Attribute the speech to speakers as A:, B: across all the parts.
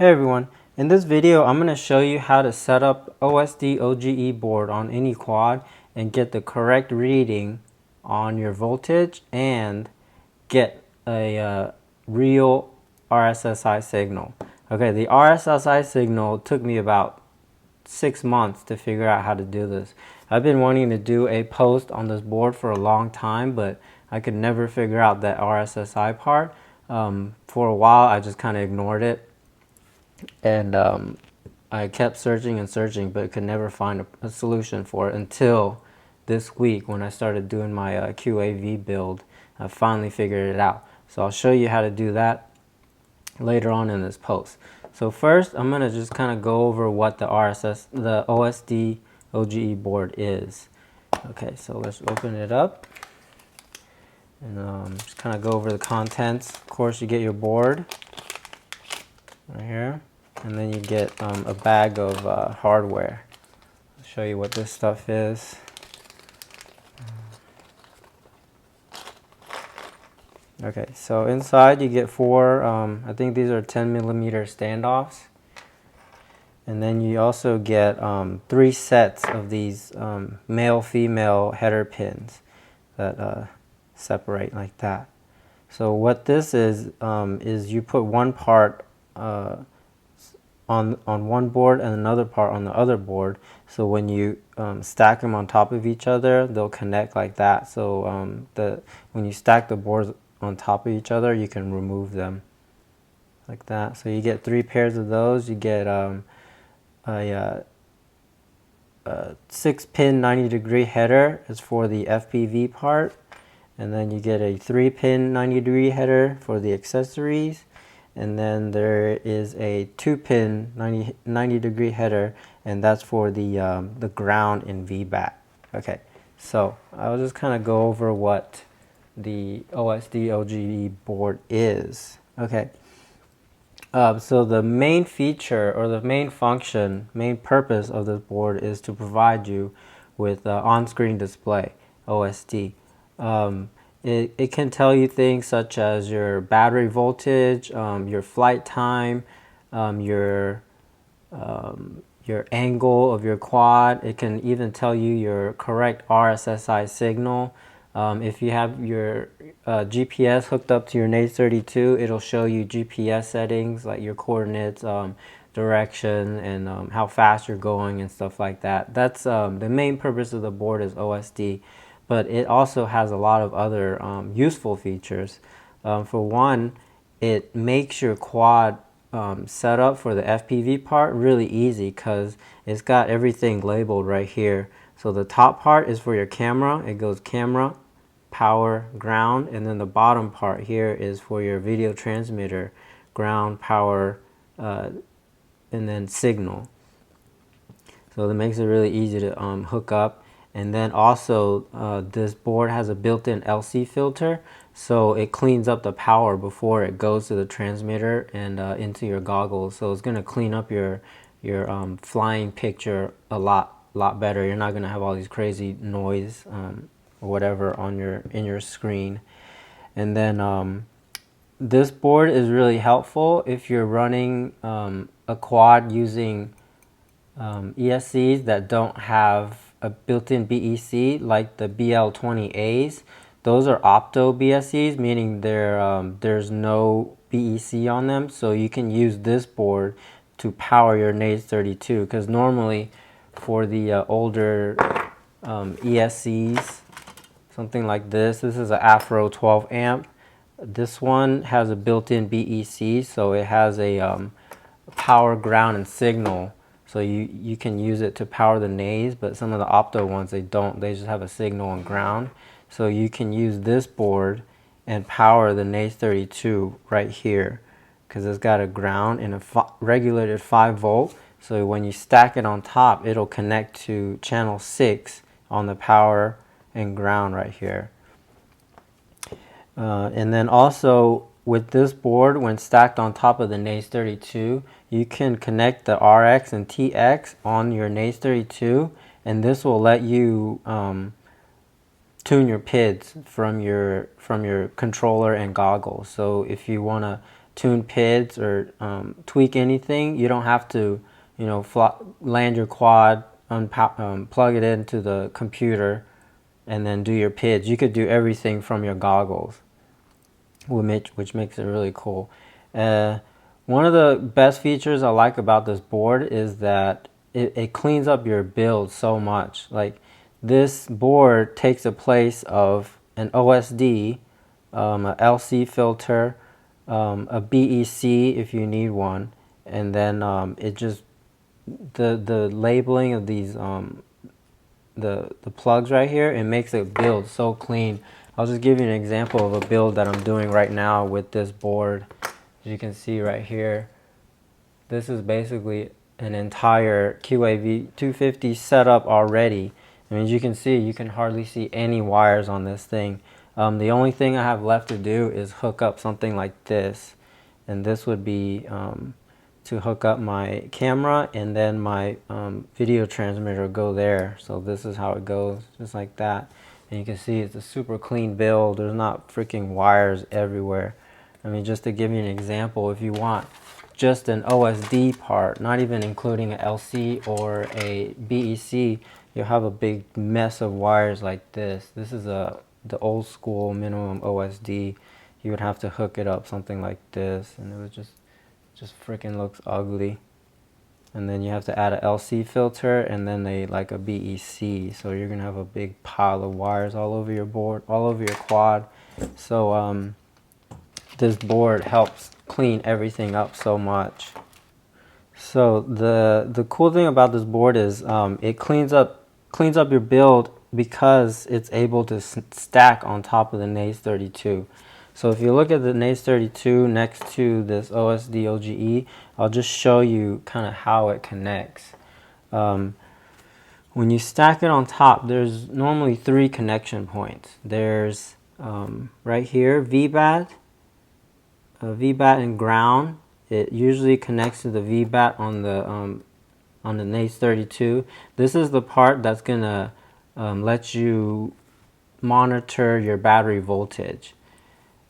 A: Hey everyone, in this video I'm going to show you how to set up OSDoge board on any quad and get the correct reading on your voltage and get a real RSSI signal. Okay, the RSSI signal took me about 6 months to figure out how to do this. I've been wanting to do a post on this board for a long time, but I could never figure out that RSSI part. For a while I just kind of ignored it. And I kept searching and searching, but could never find a solution for it until this week when I started doing my QAV build. I finally figured it out. So I'll show you how to do that later on in this post. So first, I'm going to just kind of go over what the OSDoge board is. Okay, so let's open it up and just kind of go over the contents. Of course, you get your board right here. And then you get a bag of hardware. I'll show you what this stuff is. Okay, so inside you get four, I think these are 10mm standoffs. And then you also get 3 sets of these male-female header pins that separate like that. So what this is you put one part on one board and another part on the other board, so when you stack them on top of each other, they'll connect like that. So when you stack the boards on top of each other, you can remove them like that. So you get 3 pairs of those. You get a 6-pin 90-degree header is for the FPV part, and then you get a 3-pin 90-degree header for the accessories. And then there is a 2-pin 90-degree header, and that's for the ground in VBAC. Okay, so I'll just kind of go over what the OSDoge board is. Okay, so the main feature or the main function, main purpose of this board is to provide you with on-screen display, OSD. It can tell you things such as your battery voltage, your flight time, your angle of your quad. It can even tell you your correct RSSI signal. If you have your GPS hooked up to your NACE32, it'll show you GPS settings like your coordinates, direction, and how fast you're going and stuff like that. That's the main purpose of the board is OSD. But it also has a lot of other useful features. For one, it makes your quad setup for the FPV part really easy because it's got everything labeled right here. So the top part is for your camera. It goes camera, power, ground, and then the bottom part here is for your video transmitter, ground, power, and then signal. So that makes it really easy to hook up. And then also this board has a built-in LC filter, so it cleans up the power before it goes to the transmitter and into your goggles. So it's going to clean up your flying picture a lot better. You're not going to have all these crazy noise or whatever on in your screen. And then this board is really helpful if you're running a quad using ESCs that don't have a built-in BEC like the BL20As. Those are opto BSCs, meaning there's no BEC on them, so you can use this board to power your NACE32, because normally for the older ESCs, something like this is an Afro 12 amp. This one has a built-in BEC, so it has a power, ground, and signal. So you can use it to power the nays, but some of the opto ones, they don't. They just have a signal and ground. So you can use this board and power the NACE32 right here because it's got a ground and a regulated 5-volt. So when you stack it on top, it'll connect to channel 6 on the power and ground right here. And then also with this board, when stacked on top of the NACE32, you can connect the RX and TX on your NACE32, and this will let you tune your PIDs from your controller and goggles. So if you want to tune PIDs or tweak anything, you don't have to, you know, land your quad, plug it into the computer, and then do your PIDs. You could do everything from your goggles, which makes it really cool. One of the best features I like about this board is that it cleans up your build so much. Like, this board takes the place of an OSD, a LC filter, a BEC if you need one, and then it just the labeling of these the plugs right here, it makes it build so clean. I'll just give you an example of a build that I'm doing right now with this board. As you can see right here, this is basically an entire QAV 250 setup already. I mean, as you can see, you can hardly see any wires on this thing. The only thing I have left to do is hook up something like this, and this would be to hook up my camera, and then my video transmitter go there. So this is how it goes, just like that. And you can see it's a super clean build. There's not freaking wires everywhere. I mean, just to give you an example, if you want just an OSD part, not even including an LC or a BEC, you'll have a big mess of wires like this. This is the old school minimum OSD. You would have to hook it up something like this, and it would just freaking looks ugly. And then you have to add a LC filter, and then a BEC. So you're gonna have a big pile of wires all over your board, all over your quad. So this board helps clean everything up so much. So the cool thing about this board is it cleans up your build because it's able to stack on top of the NACE32. So if you look at the NACE32 next to this OSDoge, I'll just show you kind of how it connects. When you stack it on top, there's normally 3 connection points. There's right here, VBAT and ground. It usually connects to the VBAT on the NACE32. This is the part that's gonna let you monitor your battery voltage.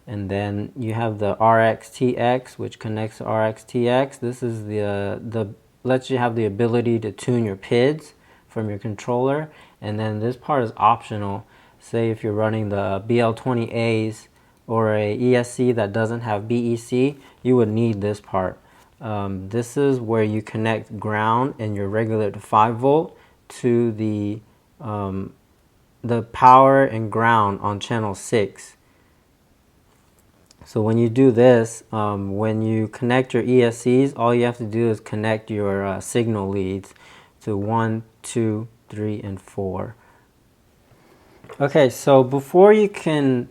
A: And then you have the RxTX, which connects to RxTX. This is the lets you have the ability to tune your PIDs from your controller. And then this part is optional. Say if you're running the BL20As or a ESC that doesn't have BEC, you would need this part. This is where you connect ground and your regular 5-volt to the power and ground on channel 6. So when you do this, when you connect your ESCs, all you have to do is connect your signal leads to 1, 2, 3, and 4. Okay, so before you can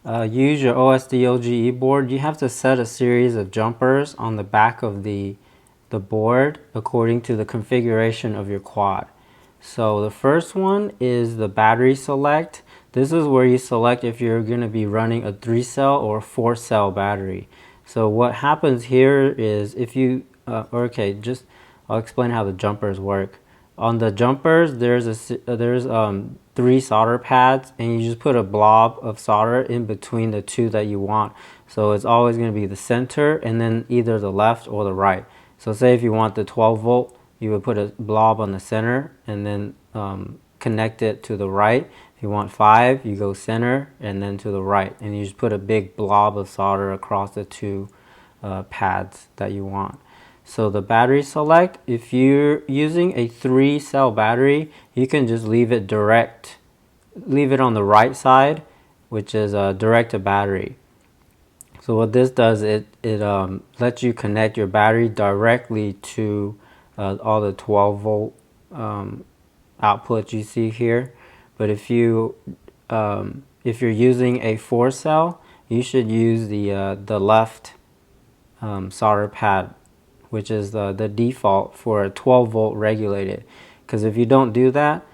A: use your OSDoge board, you have to set a series of jumpers on the back of the board according to the configuration of your quad. So the first one is the battery select. This is where you select if you're going to be running a 3-cell or 4-cell battery. So what happens here is if you, I'll explain how the jumpers work. On the jumpers, there's 3 solder pads, and you just put a blob of solder in between the 2 that you want. So it's always going to be the center and then either the left or the right. So say if you want the 12-volt, you would put a blob on the center and then connect it to the right. If you want 5, you go center and then to the right, and you just put a big blob of solder across the 2 pads that you want. So the battery select, if you're using a 3-cell battery, you can just leave it on the right side, which is direct to battery. So what this does, it lets you connect your battery directly to all the 12-volt outputs you see here. But if you're using a 4-cell, you should use the left solder pad, which is the default for a 12-volt regulated. Because if you don't do that,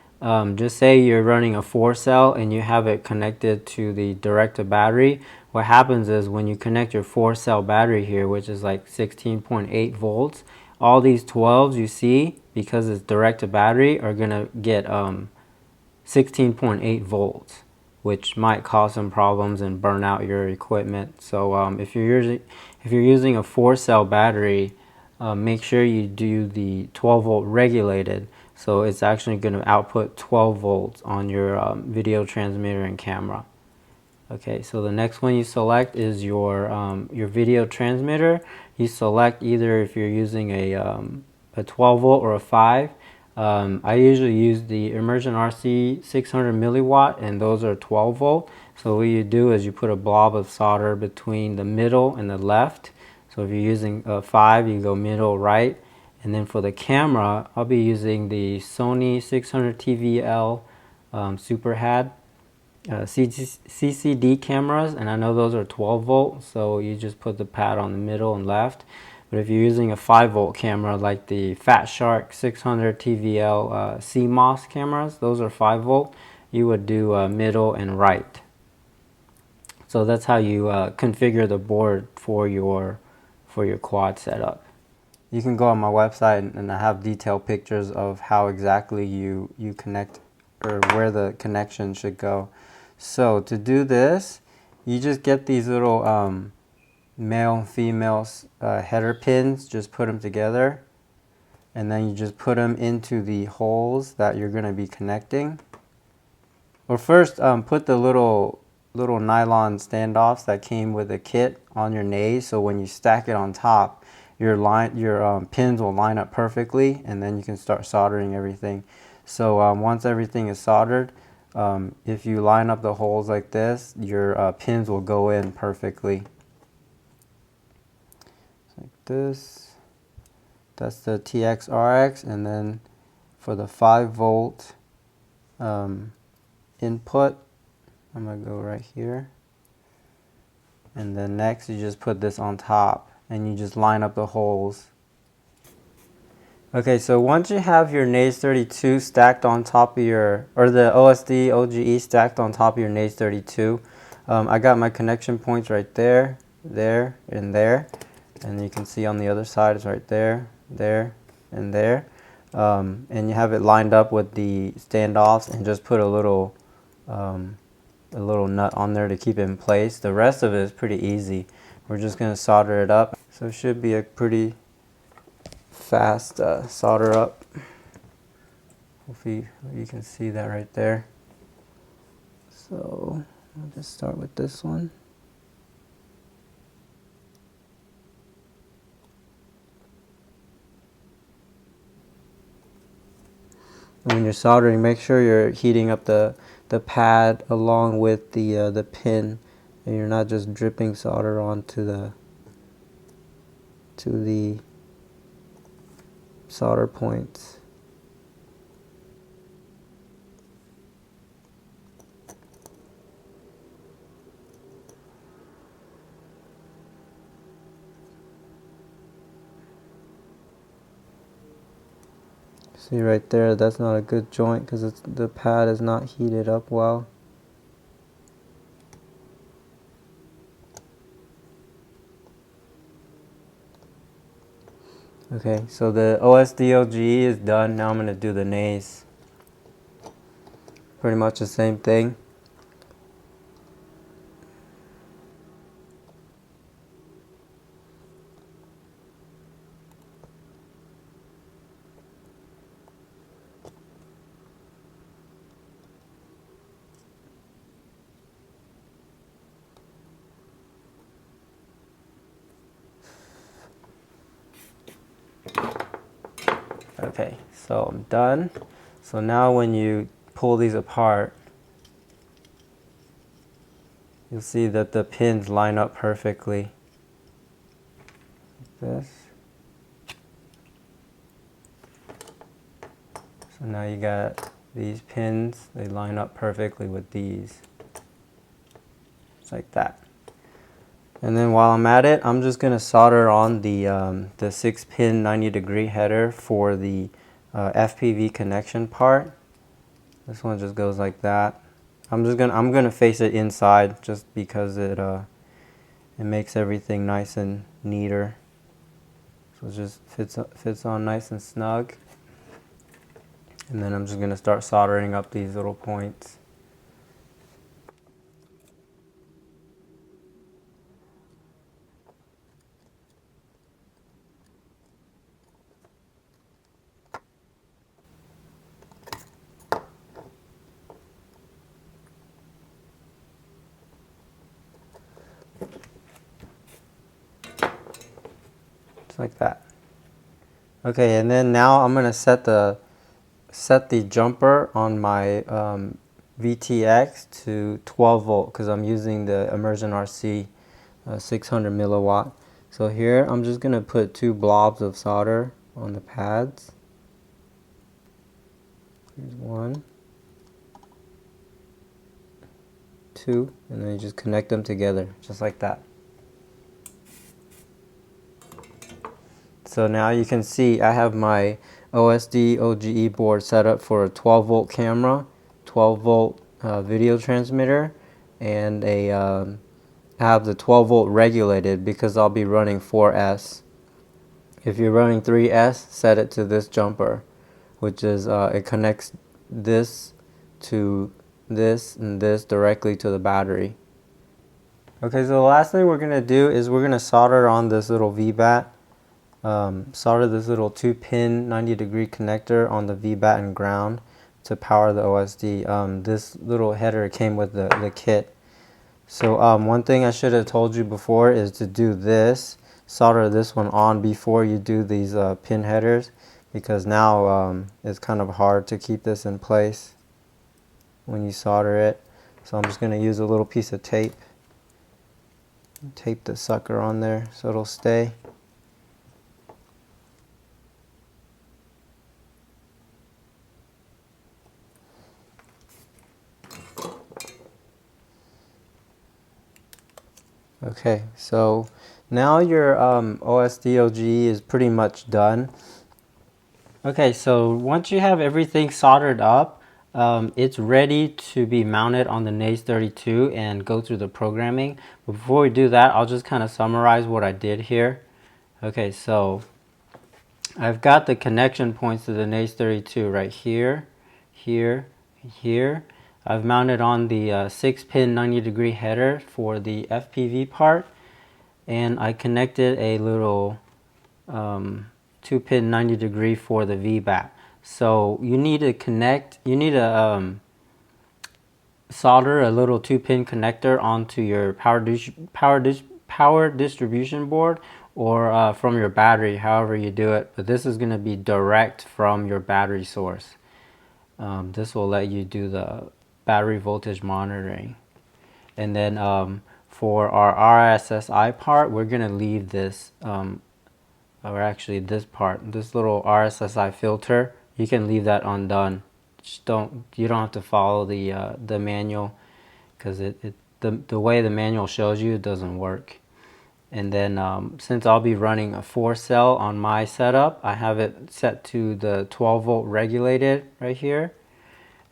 A: just say you're running a 4-cell and you have it connected to the direct to battery, what happens is when you connect your 4-cell battery here, which is like 16.8 volts, all these 12s you see, because it's direct to battery, are going to get 16.8 volts, which might cause some problems and burn out your equipment. So if you're If you're using a 4-cell battery, make sure you do the 12 volt regulated, so it's actually going to output 12 volts on your video transmitter and camera. Okay, so the next one you select is your video transmitter. You select either if you're using a 12 volt or a 5. I usually use the Immersion RC 600 milliwatt, and those are 12 volt. So what you do is you put a blob of solder between the middle and the left. So if you're using a 5, you go middle, right. And then for the camera, I'll be using the Sony 600 TVL Super HAD. CCD cameras, and I know those are 12 volt, so you just put the pad on the middle and left. But if you're using a 5 volt camera like the Fat Shark 600 TVL CMOS cameras, those are 5 volt, you would do middle and right. So that's how you configure the board for your quad setup. You can go on my website and I have detailed pictures of how exactly you connect, or where the connection should go. So to do this, you just get these little male and female header pins, just put them together, and then you just put them into the holes that you're going to be connecting. Well, first put the little nylon standoffs that came with the kit on your naze, so when you stack it on top, your pins will line up perfectly, and then you can start soldering everything. So once everything is soldered, if you line up the holes like this, your pins will go in perfectly. Like this. That's the TX RX, and then for the 5 volt input, I'm going to go right here. And then next you just put this on top and you just line up the holes. Okay, so once you have your Naze 32 stacked on top of your, or the OSDoge stacked on top of your Naze 32, I got my connection points right there, there, and there. And you can see on the other side it's right there, there, and there. And you have it lined up with the standoffs, and just put a little nut on there to keep it in place. The rest of it is pretty easy. We're just going to solder it up. So it should be a pretty fast solder up. Hopefully you can see that right there. So I'll just start with this one. When you're soldering, make sure you're heating up the pad along with the pin, and you're not just dripping solder onto the solder points. See right there, that's not a good joint because the pad is not heated up well. Okay, so the OSDoge is done. Now I'm going to do the Naze. Pretty much the same thing. Okay, so I'm done. So now when you pull these apart, you'll see that the pins line up perfectly. Like this. So now you got these pins, they line up perfectly with these. It's like that. And then while I'm at it, I'm just going to solder on the 6-pin 90-degree header for the FPV connection part. This one just goes like that. I'm gonna face it inside just because it makes everything nice and neater. So it just fits on nice and snug. And then I'm just gonna start soldering up these little points. just like that. Okay, and then now I'm gonna set the jumper on my VTX to 12 volt because I'm using the Immersion RC 600 milliwatt. So here I'm just gonna put 2 blobs of solder on the pads. Here's 1, 2, and then you just connect them together just like that. So now you can see I have my OSDoge board set up for a 12 volt camera, 12 volt video transmitter, and I have the 12 volt regulated because I'll be running 4S. If you're running 3S, set it to this jumper, which is it connects this to this and this directly to the battery. Okay, so the last thing we're going to do is we're going to solder on this little VBAT. Solder this little 2-pin 90-degree connector on the VBAT and ground to power the OSD. This little header came with the kit. So one thing I should have told you before is to do this. Solder this one on before you do these pin headers, because now it's kind of hard to keep this in place when you solder it. So I'm just going to use a little piece of tape. Tape the sucker on there so it'll stay. Okay, so now your OSDoge is pretty much done. Okay, so once you have everything soldered up, it's ready to be mounted on the NAS32 and go through the programming. But before we do that, I'll just kind of summarize what I did here. Okay, so I've got the connection points to the NAS32 right here, here, here. I've mounted on the 6-pin 90-degree header for the FPV part, and I connected a little 2-pin 90-degree for the VBAT. So you need to solder a little 2-pin connector onto your power distribution board, or from your battery, however you do it. But this is going to be direct from your battery source. This will let you do the battery voltage monitoring. And then for our RSSI part, we're going to leave this, or actually this part, this little RSSI filter, you can leave that undone. You don't have to follow the manual, because the way the manual shows you, it doesn't work. And then since I'll be running a 4-cell on my setup, I have it set to the 12 volt regulated right here.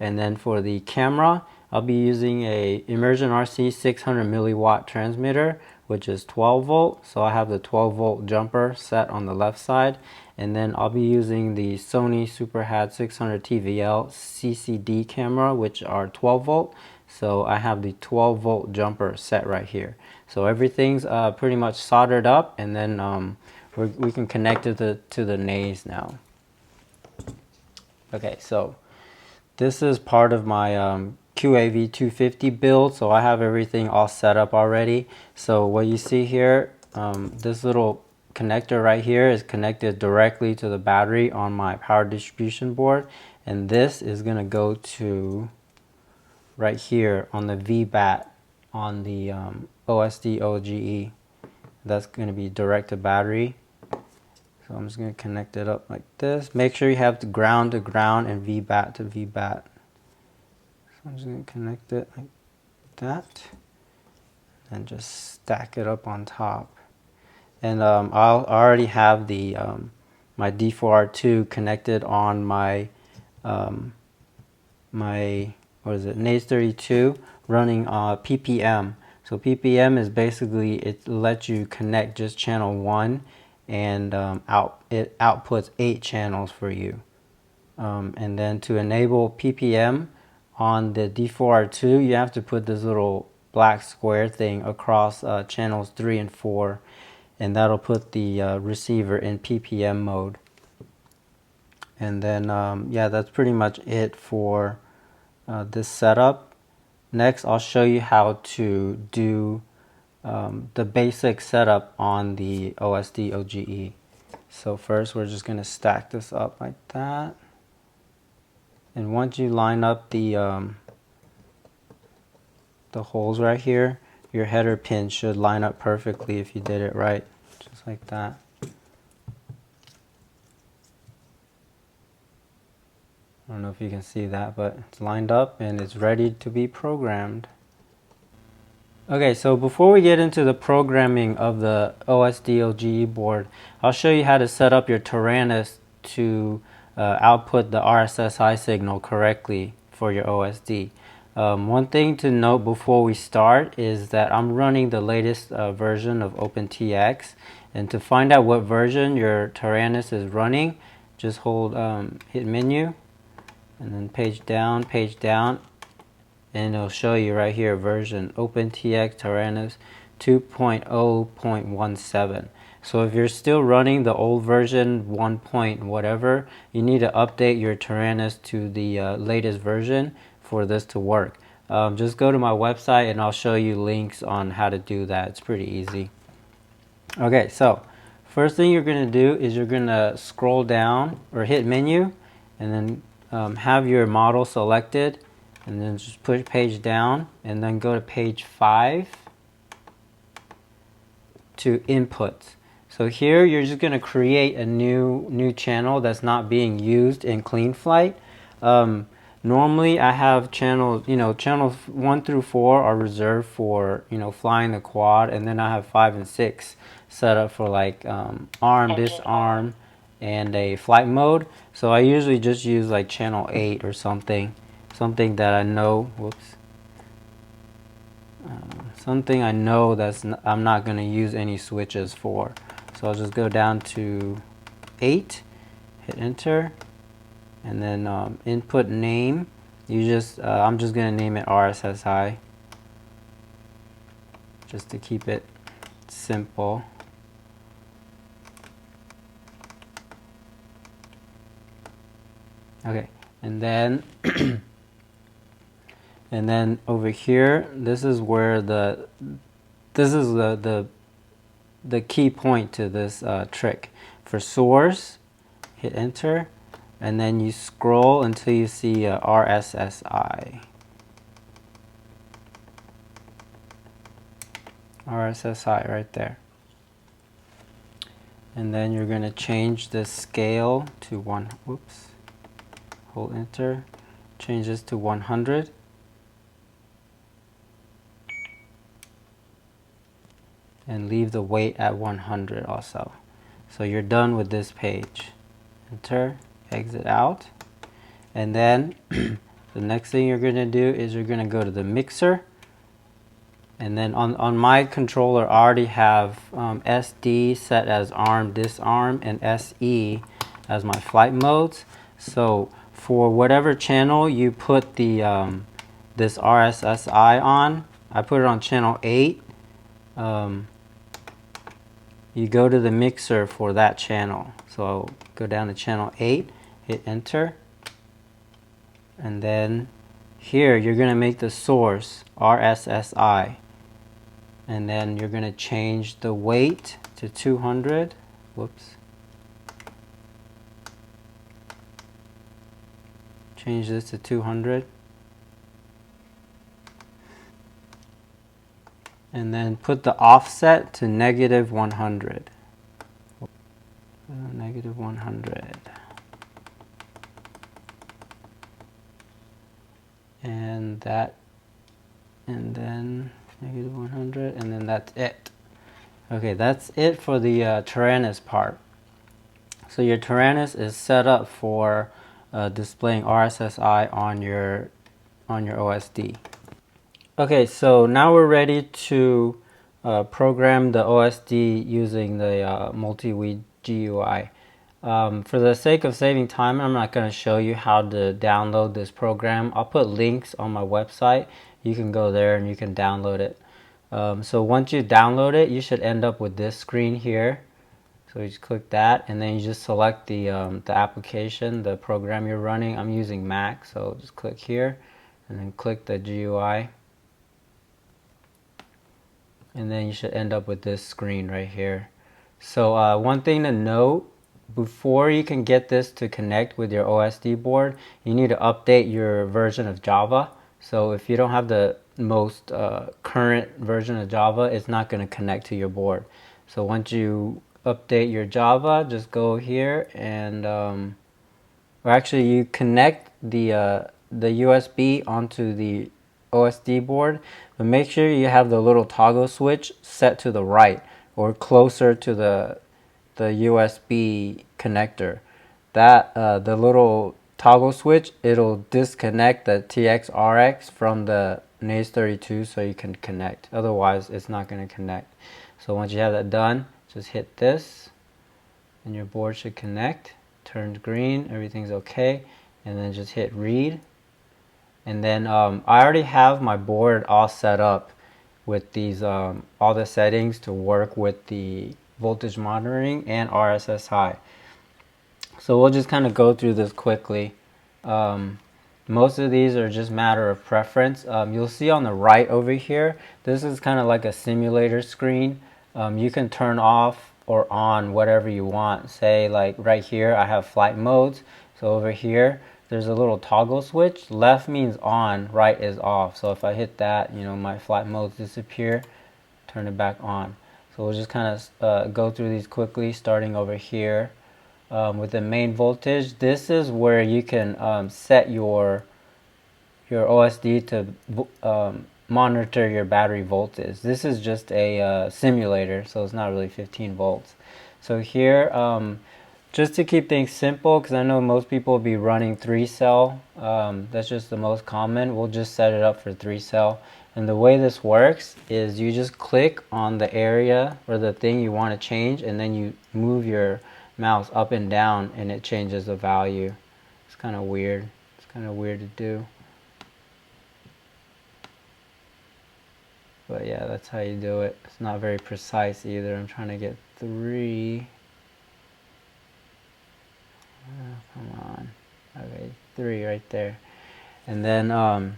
A: And then for the camera, I'll be using a Immersion RC 600 milliwatt transmitter, which is 12 volt. So I have the 12 volt jumper set on the left side. And then I'll be using the Sony SuperHAD 600 TVL CCD camera, which are 12 volt. So I have the 12 volt jumper set right here. So everything's pretty much soldered up, and then we can connect it to the NAS now. Okay, so this is part of my QAV 250 build, so I have everything all set up already. So what you see here, this little connector right here is connected directly to the battery on my power distribution board, and this is going to go to right here on the VBAT on the OSDoge. That's going to be direct to battery. So I'm just going to connect it up like this. Make sure you have the ground to ground and VBAT to VBAT. So I'm just going to connect it like that and just stack it up on top. And I'll already have the my D4R2 connected on my NAS32 running PPM. So PPM is basically, it lets you connect just channel 1, and it outputs 8 channels for you. And then to enable PPM on the D4R2, you have to put this little black square thing across channels 3 and 4, and that'll put the receiver in PPM mode. And then yeah, that's pretty much it for this setup. Next, I'll show you how to do the basic setup on the OSDoge. So first we're just going to stack this up like that. And once you line up the holes right here, your header pin should line up perfectly if you did it right, just like that. I don't know if you can see that, but it's lined up and it's ready to be programmed. Okay, so before we get into the programming of the OSDoge board, I'll show you how to set up your Taranis to output the RSSI signal correctly for your OSD. One thing to note before we start is that I'm running the latest version of OpenTX, and to find out what version your Taranis is running, just hold hit menu and then page down, and it'll show you right here version OpenTX Taranis 2.0.17. So if you're still running the old version 1 point whatever, you need to update your Taranis to the latest version for this to work. Just go to my website and I'll show you links on how to do that. It's pretty easy. Okay, so first thing you're going to do is you're going to scroll down or hit menu and then have your model selected, and then just push page down and then go to page 5 to inputs. So here you're just going to create a new channel that's not being used in CleanFlight. Normally I have channels, channels 1 through 4 are reserved for, flying the quad, and then I have 5 and 6 set up for like arm, disarm, and a flight mode. So I usually just use like channel 8 or something that I know, something I know I'm not going to use any switches for. So I'll just go down to 8, hit enter, and then input name. I'm just going to name it RSSI, just to keep it simple. Okay, and then and then over here, this is where the key point to this trick. For source, hit enter, and then you scroll until you see RSSI. RSSI right there. And then you're going to change the scale to hold enter, change this to 100. And leave the weight at 100 also. So you're done with this page. Enter, exit out. And then the next thing you're going to do is you're going to go to the mixer. And then on my controller, I already have SD set as arm, disarm, and SE as my flight modes. So for whatever channel you put the this RSSI on, I put it on channel 8. You go to the mixer for that channel. So go down to channel 8, hit enter, and then here you're going to make the source RSSI, and then you're going to change the weight to 200. Change this to 200. And then put the offset to -100. -100. And that, and then -100, and then that's it. Okay, that's it for the Taranis part. So your Taranis is set up for displaying RSSI on your OSD. Okay, so now we're ready to program the OSD using the multi-weed GUI. For the sake of saving time, I'm not going to show you how to download this program. I'll put links on my website. You can go there and you can download it. So once you download it, you should end up with this screen here. So you just click that, and then you just select the application, the program you're running. I'm using Mac, so just click here, and then click the GUI. And then you should end up with this screen right here. So one thing to note, before you can get this to connect with your OSD board, you need to update your version of Java. So if you don't have the most current version of Java, it's not going to connect to your board. So once you update your Java, just go here and, or actually you connect the USB onto the OSD board, but make sure you have the little toggle switch set to the right or closer to the USB connector. That the little toggle switch, it'll disconnect the TX-RX from the NAS32 so you can connect. Otherwise, it's not going to connect. So once you have that done, just hit this and your board should connect. Turns green, everything's okay, and then just hit read. And then I already have my board all set up with these all the settings to work with the voltage monitoring and RSSI. So we'll just kind of go through this quickly. Most of these are just matter of preference. You'll see on the right over here, this is kind of like a simulator screen. You can turn off or on whatever you want. Say like right here, I have flight modes. So over here, there's a little toggle switch. Left means on, right is off. So if I hit that, you know, my flight modes disappear, turn it back on. So we'll just kind of go through these quickly, starting over here. With the main voltage, this is where you can set your OSD to monitor your battery voltage. This is just a simulator, so it's not really 15 volts. So here, just to keep things simple, because I know most people will be running 3-cell, that's just the most common, we'll just set it up for 3-cell. And the way this works is you just click on the area or the thing you want to change, and then you move your mouse up and down and it changes the value. It's kind of weird. It's kind of weird to do. But yeah, that's how you do it. It's not very precise either. I'm trying to get 3. Come on. Okay, 3 right there. And then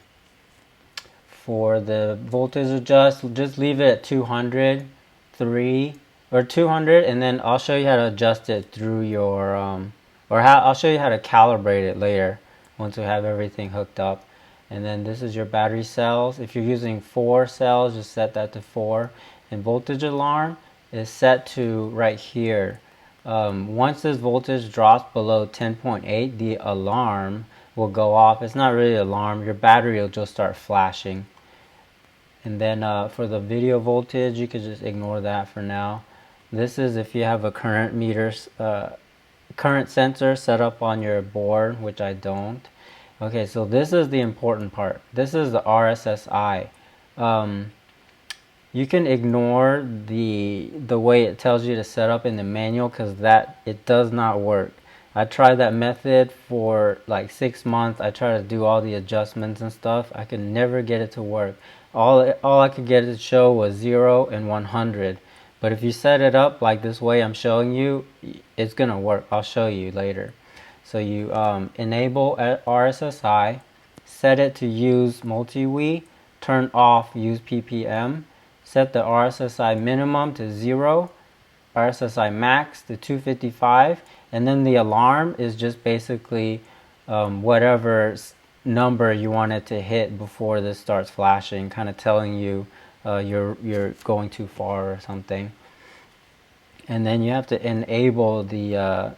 A: for the voltage adjust, just leave it at 200, 3, or 200, and then I'll show you how to adjust it through your, I'll show you how to calibrate it later once we have everything hooked up. And then this is your battery cells. If you're using 4 cells, just set that to 4. And voltage alarm is set to right here. Once this voltage drops below 10.8, the alarm will go off. It's not really an alarm. Your battery will just start flashing. And then for the video voltage, you could just ignore that for now. This is if you have a current meter, current sensor set up on your board, which I don't. Okay, so this is the important part. This is the RSSI. You can ignore the way it tells you to set up in the manual because it does not work. I tried that method for like 6 months. I tried to do all the adjustments and stuff. I could never get it to work. All I could get it to show was 0 and 100. But if you set it up like this way I'm showing you, it's gonna work. I'll show you later. So you enable RSSI, set it to use multi-wii, turn off use PPM, set the RSSI minimum to 0, RSSI max to 255, and then the alarm is just basically whatever number you want it to hit before this starts flashing, kind of telling you you're going too far or something. And then you have to enable the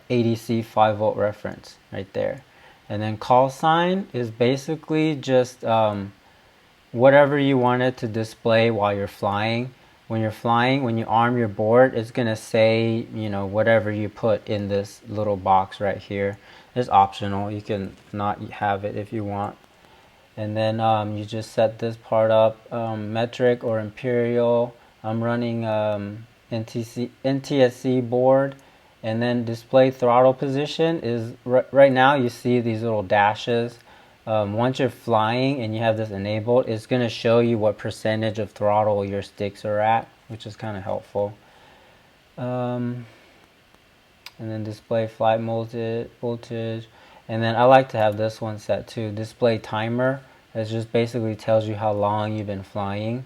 A: ADC 5-volt reference right there. And then call sign is basically just whatever you want it to display while you're flying. When you're flying, when you arm your board, it's going to say, you know, whatever you put in this little box right here. It's optional. You can not have it if you want. And then you just set this part up, metric or imperial. I'm running NTSC board. And then display throttle position is, right now you see these little dashes. Once you're flying and you have this enabled, it's going to show you what percentage of throttle your sticks are at, which is kind of helpful. And then display flight voltage. And then I like to have this one set too, display timer. It just basically tells you how long you've been flying.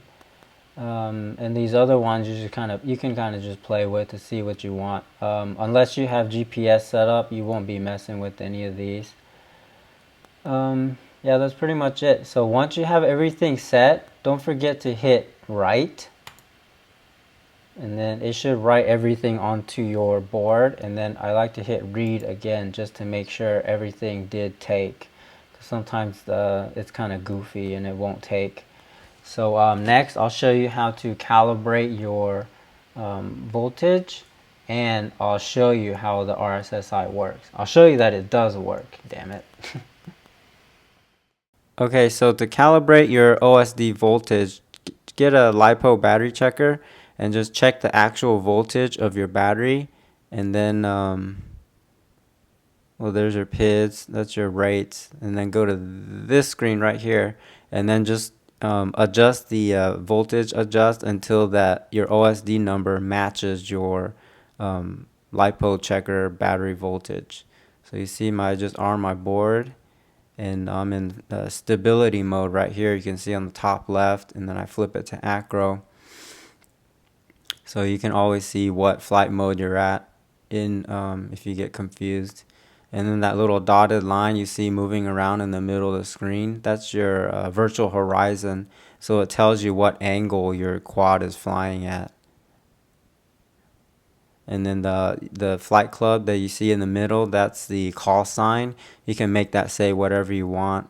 A: And these other ones you can kind of just play with to see what you want. Unless you have GPS set up, you won't be messing with any of these. Yeah, that's pretty much it. So once you have everything set, don't forget to hit write, and then it should write everything onto your board. And then I like to hit read again just to make sure everything did take, because sometimes it's kind of goofy and it won't take. So next I'll show you how to calibrate your voltage, and I'll show you how the RSSI works. I'll show you that it does work, damn it. Okay, so to calibrate your OSD voltage, get a LiPo battery checker and just check the actual voltage of your battery. And then, well, there's your PIDs, that's your rates. And then go to this screen right here, and then just adjust the voltage adjust until that your OSD number matches your LiPo checker battery voltage. So you see I just arm my board, and I'm in stability mode right here. You can see on the top left, and then I flip it to acro, so you can always see what flight mode you're at in if you get confused. And then that little dotted line you see moving around in the middle of the screen, that's your virtual horizon, so it tells you what angle your quad is flying at. And then the flight club that you see in the middle, that's the call sign. You can make that say whatever you want.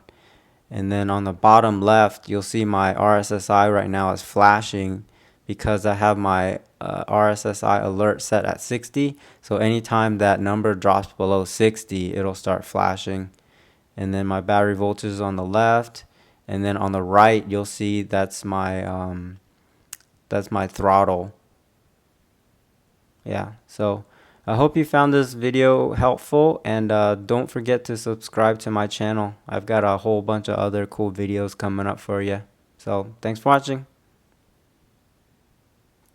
A: And then on the bottom left, you'll see my RSSI right now is flashing because I have my RSSI alert set at 60. So anytime that number drops below 60, it'll start flashing. And then my battery voltage is on the left. And then on the right, you'll see that's my throttle. Yeah, so I hope you found this video helpful, and don't forget to subscribe to my channel. I've got a whole bunch of other cool videos coming up for you. So thanks for watching.